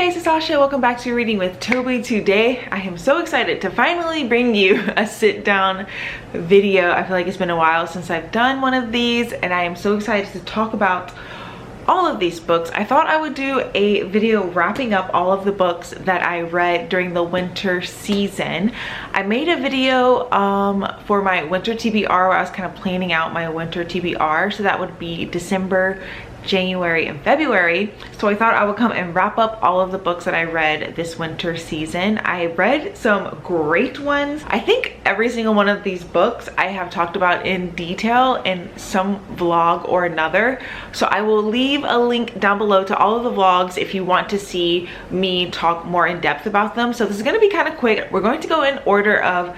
guys, it's Sasha. Welcome back to Reading with Toby. Today I am so excited to finally bring you a sit down video. I feel like it's been a while since I've done one of these and I am so excited to talk about all of these books. I thought I would do a video wrapping up all of the books that I read during the winter season. I made a video for my winter TBR where I was kind of planning out my winter TBR, so that would be December, January, and February. So I thought I would come and wrap up all of the books that I read this winter season. I read some great ones. I think every single one of these books I have talked about in detail in some vlog or another. So I will leave a link down below to all of the vlogs if you want to see me talk more in depth about them. So this is going to be kind of quick. We're going to go in order of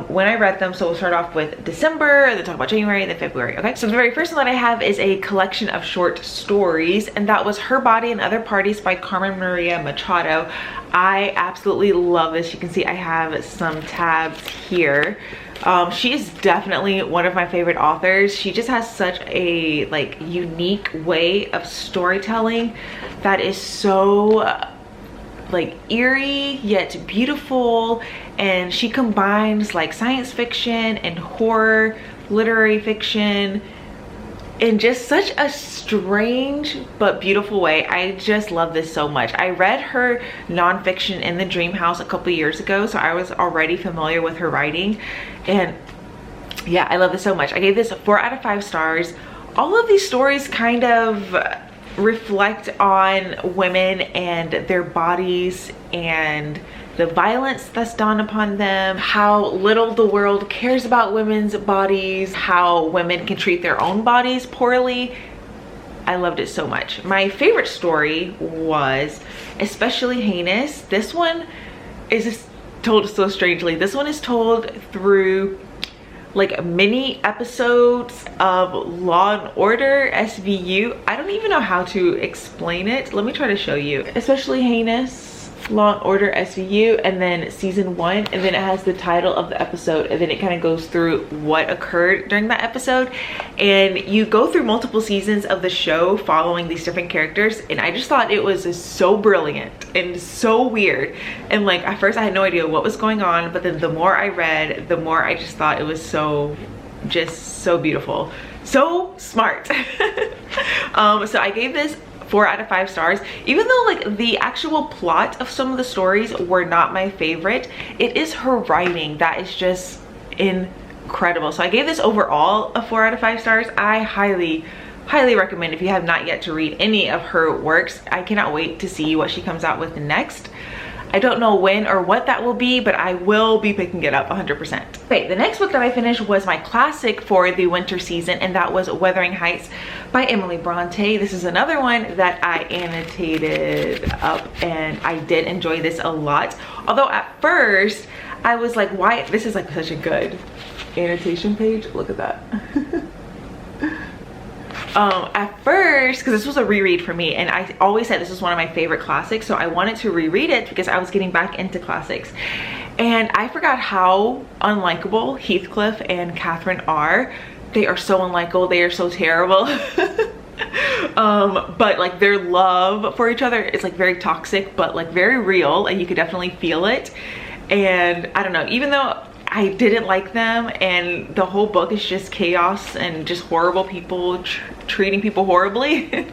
when I read them. So we'll start off with December, then talk about January, then February. Okay, so the very first one that I have is a collection of short stories, and that was Her Body and Other Parties by Carmen Maria Machado. I absolutely love this. You can see I have some tabs here. She is definitely one of my favorite authors. She just has such a unique way of storytelling that is so eerie yet beautiful, and she combines science fiction and horror, literary fiction in just such a strange but beautiful way. I just love this so much. I read her nonfiction In the Dream House a couple years ago, so I was already familiar with her writing, and yeah, I love this so much. I gave this 4 out of 5 stars. All of these stories kind of reflect on women and their bodies and the violence that's done upon them, how little the world cares about women's bodies, how women can treat their own bodies poorly. I loved it so much. My favorite story was Especially Heinous. This one is just told so strangely. This one is told through mini episodes of Law and Order SVU. I don't even know how to explain it. Let me try to show you. Especially Heinous, Law and Order SVU, and then season 1, and then it has the title of the episode, and then it kind of goes through what occurred during that episode, and you go through multiple seasons of the show following these different characters, and I just thought it was so brilliant and so weird. And at first I had no idea what was going on, but then the more I read, the more I just thought it was so beautiful, so smart. So I gave this 4 out of 5 stars. Even though the actual plot of some of the stories were not my favorite, it is her writing that is just incredible. So I gave this overall a 4 out of 5 stars. I highly recommend if you have not yet to read any of her works. I cannot wait to see what she comes out with next. I don't know when or what that will be, but I will be picking it up 100%. Okay, the next book that I finished was my classic for the winter season, and that was Wuthering Heights by Emily Bronte. This is another one that I annotated up, and I did enjoy this a lot. Although at first I was like, why? This is such a good annotation page. Look at that. At first, because this was a reread for me, and I always said this was one of my favorite classics, so I wanted to reread it because I was getting back into classics, and I forgot how unlikable Heathcliff and Catherine are. They are so unlikable. They are so terrible. But their love for each other is very toxic, but very real, and you could definitely feel it. And I don't know, even though I didn't like them and the whole book is just chaos and just horrible people treating people horribly,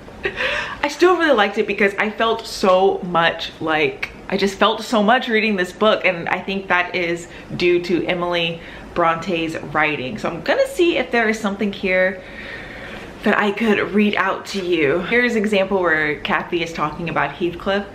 I still really liked it because I felt so much I just felt so much reading this book, and I think that is due to Emily Bronte's writing. So I'm gonna see if there is something here that I could read out to you. Here's an example where Kathy is talking about Heathcliff.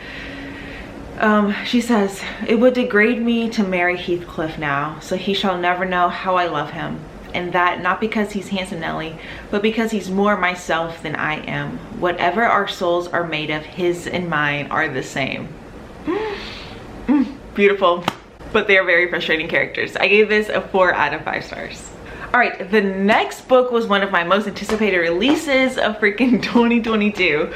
She says, "It would degrade me to marry Heathcliff now, so he shall never know how I love him. And that not because he's handsome, Nelly, but because he's more myself than I am. Whatever our souls are made of, his and mine are the same." Beautiful. But they are very frustrating characters. I gave this a 4 out of 5 stars. All right, the next book was one of my most anticipated releases of freaking 2022.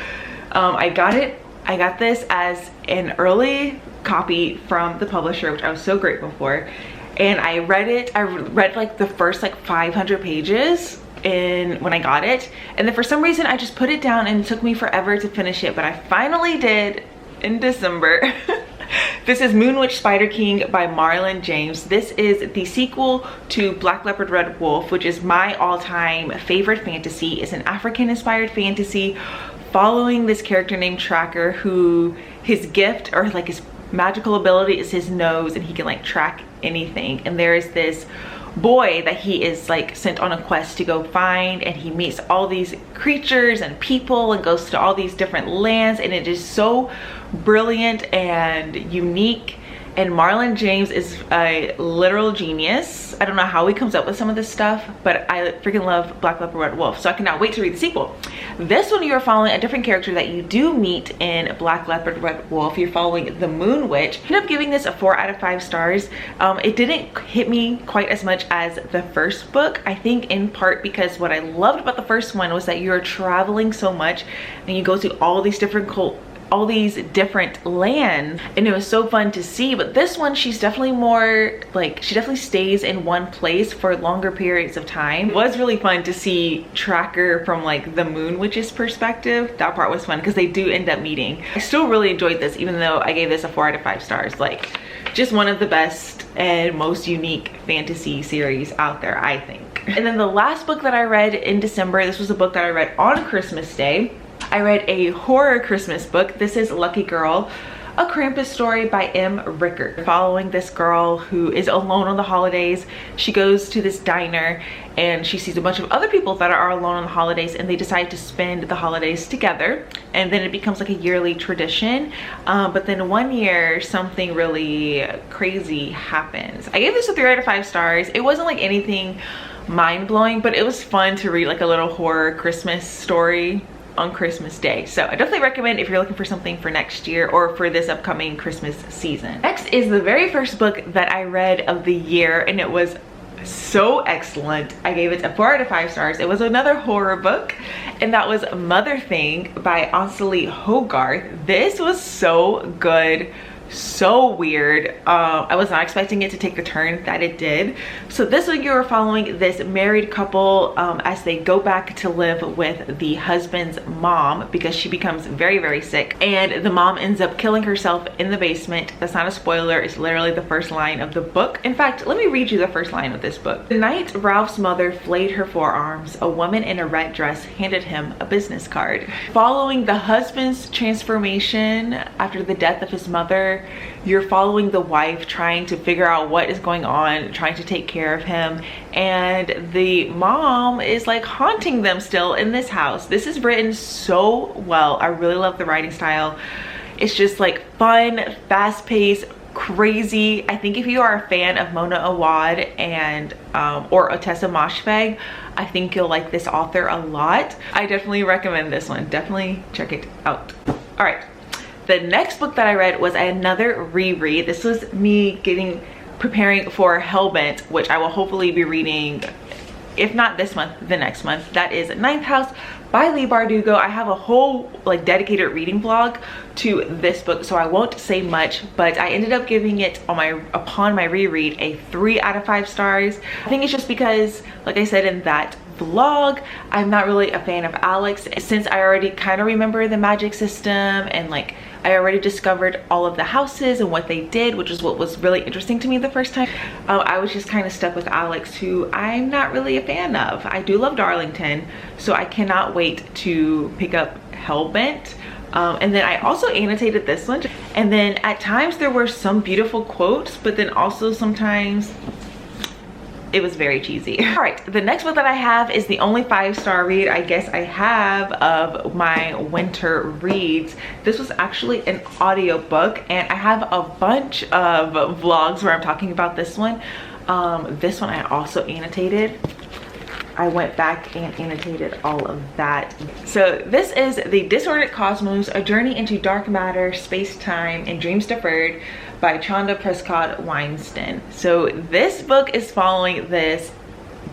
I got this as an early copy from the publisher, which I was so grateful for. And I read it. I read the first 500 pages when I got it. And then for some reason I just put it down and it took me forever to finish it, but I finally did. in December. This is Moonwitch Spider King by Marlon James. This is the sequel to Black Leopard Red Wolf, which is my all-time favorite fantasy. It's an African-inspired fantasy following this character named Tracker, who his gift, or like his magical ability, is his nose, and he can like track anything. And there is this boy that he is like sent on a quest to go find, and he meets all these creatures and people and goes to all these different lands, and it is so brilliant and unique. And Marlon James is a literal genius. I don't know how he comes up with some of this stuff, but I freaking love Black Leopard Red Wolf, so I cannot wait to read the sequel. This one, you are following a different character that you do meet in Black Leopard Red Wolf. You're following the Moon Witch. I ended up giving this a 4 out of 5 stars. It didn't hit me quite as much as the first book. I think in part because what I loved about the first one was that you're traveling so much and you go to all these different lands, and it was so fun to see. But this one, she's definitely more like, she definitely stays in one place for longer periods of time. It was really fun to see Tracker from like the Moon Witch's perspective. That part was fun because they do end up meeting. I still really enjoyed this, even though I gave this a 4 out of 5 stars. Like, just one of the best and most unique fantasy series out there, I think. And then the last book that I read in December, this was a book that I read on Christmas Day. I read a horror Christmas book. This is Lucky Girl, a Krampus story by M. Rickert. Following this girl who is alone on the holidays. She goes to this diner and she sees a bunch of other people that are alone on the holidays, and they decide to spend the holidays together. And then it becomes like a yearly tradition. But then one year, something really crazy happens. I gave this a 3 out of 5 stars. It wasn't like anything mind-blowing, but it was fun to read like a little horror Christmas story on Christmas Day. So I definitely recommend if you're looking for something for next year or for this upcoming Christmas season. Next is the very first book that I read of the year, and it was so excellent. I gave it a 4 out of 5 stars. It was another horror book, and that was Mother Thing by Ansley Hogarth. This was so good, so weird. I was not expecting it to take the turn that it did. So this one, you are following this married couple as they go back to live with the husband's mom because she becomes very, very sick, and the mom ends up killing herself in the basement. That's not a spoiler, it's literally the first line of the book. In fact, let me read you the first line of this book. The night Ralph's mother flayed her forearms, a woman in a red dress handed him a business card. Following the husband's transformation after the death of his mother, you're following the wife trying to figure out what is going on, trying to take care of him, and the mom is like haunting them still in this house. This is written so well. I really love the writing style. It's just like fun, fast-paced, crazy. I think if you are a fan of Mona Awad and or Ottessa Moshfegh, I think you'll like this author a lot. I definitely recommend this one. Definitely check it out. All right. The next book that I read was another reread. This was me preparing for Hellbent, which I will hopefully be reading, if not this month, the next month. That is Ninth House by Leigh Bardugo. I have a whole like dedicated reading vlog to this book, so I won't say much, but I ended up giving it upon my reread a 3 out of 5 stars. I think it's just because, like I said in that vlog, I'm not really a fan of Alex, since I already kind of remember the magic system, and like I already discovered all of the houses and what they did, which is what was really interesting to me the first time. I was just kind of stuck with Alex, who I'm not really a fan of. I do love Darlington, so I cannot wait to pick up Hellbent. And then I also annotated this one, and then at times there were some beautiful quotes, but then also sometimes it was very cheesy. All right, the next book that I have is the only 5-star read I guess I have of my winter reads. This was actually an audiobook, and I have a bunch of vlogs where I'm talking about this one. This one I also annotated. I went back and annotated all of that. So this is The Disordered Cosmos, A Journey into Dark Matter, Space-Time, and Dreams Deferred by Chanda Prescott Weinstein. So this book is following this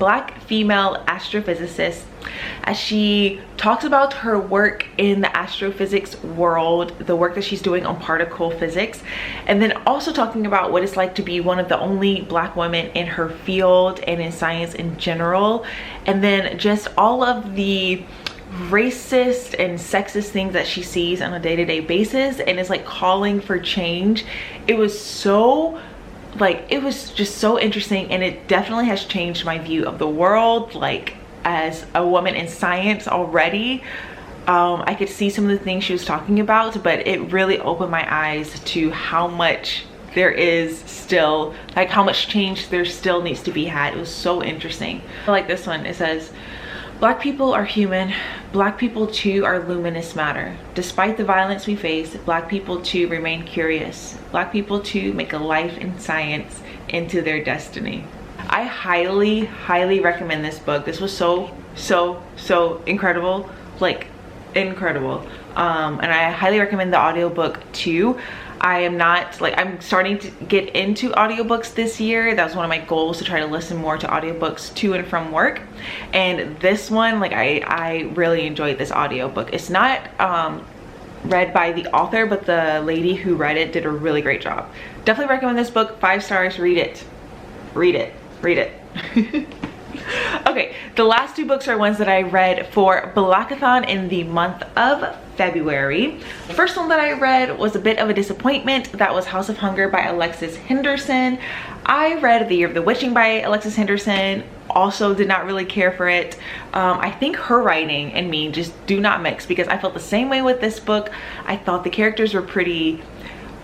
Black female astrophysicist as she talks about her work in the astrophysics world, the work that she's doing on particle physics, and then also talking about what it's like to be one of the only Black women in her field and in science in general, and then just all of the racist and sexist things that she sees on a day-to-day basis, and is like calling for change. It was so like, it was just so interesting, and it definitely has changed my view of the world, like as a woman in science already. I could see some of the things she was talking about, but it really opened my eyes to how much there is still, like how much change there still needs to be had. It was so interesting. I like this one. It says, Black people are human. Black people too are luminous matter. Despite the violence we face, Black people too remain curious. Black people too make a life in science into their destiny. I highly, highly recommend this book. This was so incredible, like incredible. And I highly recommend the audiobook too. I am not like, I'm starting to get into audiobooks this year. That was one of my goals, to try to listen more to audiobooks to and from work. And this one, like I really enjoyed this audiobook. It's not read by the author, but the lady who read it did a really great job. Definitely recommend this book. 5 stars. Read it. Read it. Read it. Okay, the last 2 books are ones that I read for Blackathon in the month of February. The first one that I read was a bit of a disappointment. That was House of Hunger by Alexis Henderson. I read The Year of the Witching by Alexis Henderson. Also did not really care for it. I think her writing and me just do not mix, because I felt the same way with this book. I thought the characters were pretty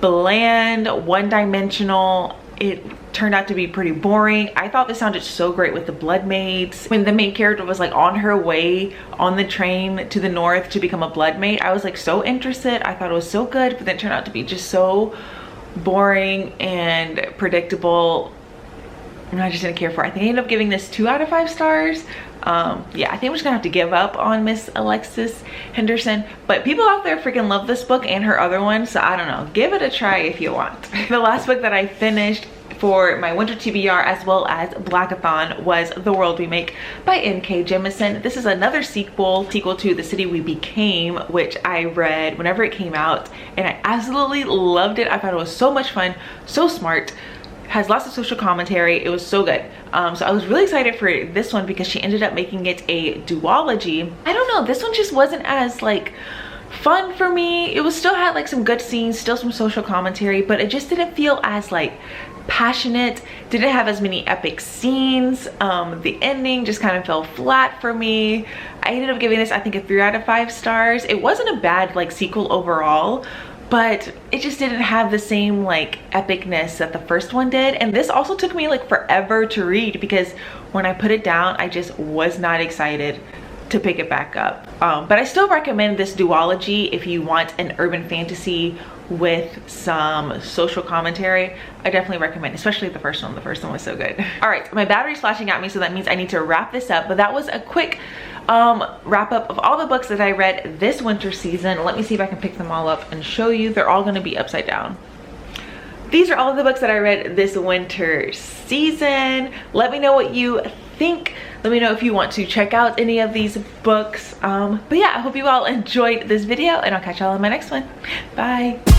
bland, one-dimensional. It turned out to be pretty boring. I thought this sounded so great with the Blood Maids. When the main character was like on her way on the train to the north to become a Blood Maid, I was like so interested. I thought it was so good, but then it turned out to be just so boring and predictable, and I just didn't care for it. I think I ended up giving this 2 out of 5 stars. Yeah, I think I'm just gonna have to give up on Miss Alexis Henderson, but people out there freaking love this book and her other one, so I don't know, give it a try if you want. The last book that I finished for my winter TBR as well as Blackathon was The World We Make by N.K. Jemisin. This is another sequel to The City We Became, which I read whenever it came out, and I absolutely loved it. I thought it was so much fun, so smart, has lots of social commentary. It was so good. So I was really excited for this one because she ended up making it a duology. I don't know, this one just wasn't as like fun for me. It was still had like some good scenes, still some social commentary, but it just didn't feel as like passionate, didn't have as many epic scenes. The ending just kind of fell flat for me. I ended up giving this, I think, a 3 out of 5 stars. It wasn't a bad like sequel overall, but it just didn't have the same like epicness that the first one did. And this also took me like forever to read, because when I put it down, I just was not excited to pick it back up. But I still recommend this duology if you want an urban fantasy with some social commentary. I definitely recommend, especially the first one. The first one was so good. All right, my battery's flashing at me, so that means I need to wrap this up. But that was a quick wrap up of all the books that I read this winter season. Let me see if I can pick them all up and show you. They're all gonna be upside down. These are all of the books that I read this winter season. Let me know what you think. Let me know if you want to check out any of these books. But yeah, I hope you all enjoyed this video, and I'll catch y'all in my next one. Bye.